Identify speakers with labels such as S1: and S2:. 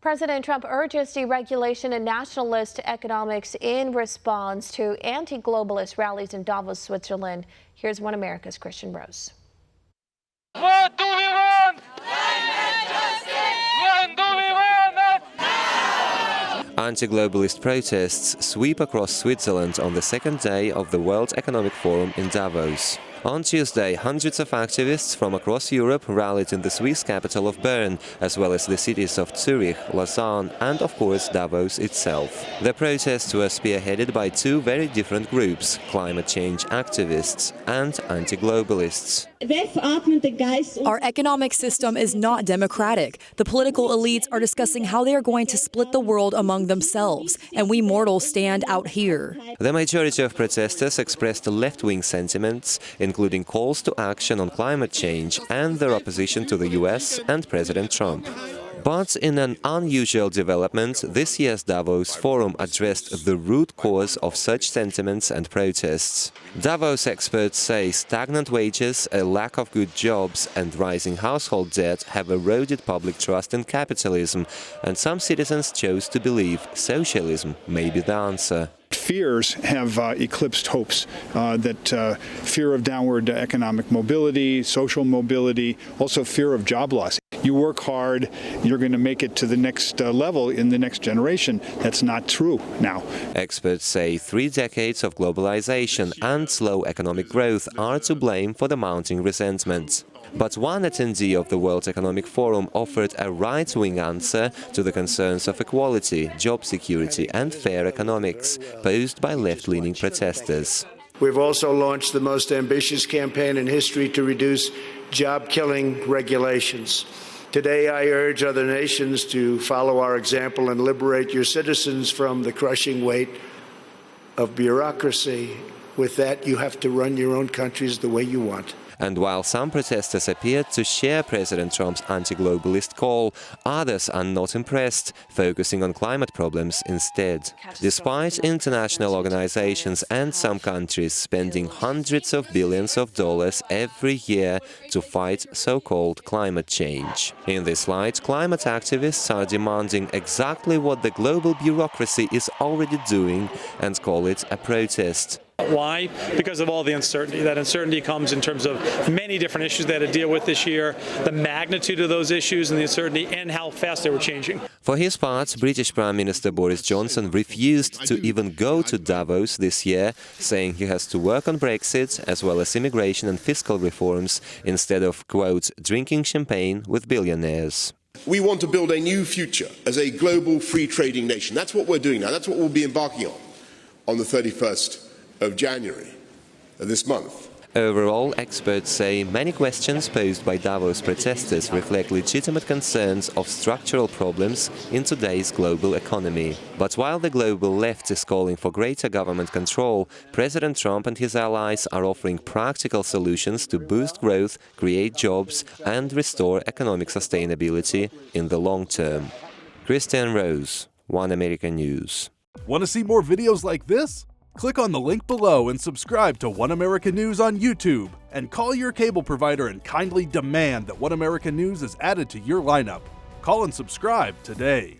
S1: President Trump urges deregulation and nationalist economics in response to anti-globalist rallies in Davos, Switzerland. Here's One America's Kristian Rouz.
S2: What do we want? Climate justice! When do we want it? Now!
S3: Anti-globalist protests sweep across Switzerland on the second day of the World Economic Forum in Davos. On Tuesday, hundreds of activists from across Europe rallied in the Swiss capital of Bern, as well as the cities of Zurich, Lausanne and, of course, Davos itself. The protests were spearheaded by two very different groups, climate change activists and anti-globalists.
S4: Our economic system is not democratic. The political elites are discussing how they are going to split the world among themselves, and we mortals stand out here.
S3: The majority of protesters expressed left-wing sentiments, including calls to action on climate change and their opposition to the US and President Trump. But in an unusual development, this year's Davos Forum addressed the root cause of such sentiments and protests. Davos experts say stagnant wages, a lack of good jobs and rising household debt have eroded public trust in capitalism, and some citizens chose to believe socialism may be the answer.
S5: Fears have eclipsed hopes, that fear of downward economic mobility, social mobility, also fear of job loss. You work hard, you're going to make it to the next level in the next generation. That's not true now.
S3: Experts say 3 decades of globalization and slow economic growth are to blame for the mounting resentment. But one attendee of the World Economic Forum offered a right-wing answer to the concerns of equality, job security and fair economics posed by left-leaning protesters.
S6: We've also launched the most ambitious campaign in history to reduce job-killing regulations. Today, I urge other nations to follow our example and liberate your citizens from the crushing weight of bureaucracy. With that, you have to run your own countries the way you want.
S3: And while some protesters appeared to share President Trump's anti-globalist call, others are not impressed, focusing on climate problems instead. Despite international organizations and some countries spending hundreds of billions of dollars every year to fight so-called climate change. In this light, climate activists are demanding exactly what the global bureaucracy is already doing and call it a protest.
S7: Why? Because of all the uncertainty. That uncertainty comes in terms of many different issues they had to deal with this year, the magnitude of those issues and the uncertainty, and how fast they were changing.
S3: For his part, British Prime Minister Boris Johnson refused to even go to Davos this year, saying he has to work on Brexit as well as immigration and fiscal reforms instead of, quote, drinking champagne with billionaires.
S8: We want to build a new future as a global free trading nation. That's what we're doing now. That's what we'll be embarking on the 31st of January of this month.
S3: Overall, experts say many questions posed by Davos protesters reflect legitimate concerns of structural problems in today's global economy. But while the global left is calling for greater government control, President Trump and his allies are offering practical solutions to boost growth, create jobs and restore economic sustainability in the long term. Kristian Rouz, One American News.
S9: Want to see more videos like this? Click on the link below and subscribe to One America News on YouTube, and call your cable provider and kindly demand that One America News is added to your lineup. Call and subscribe today.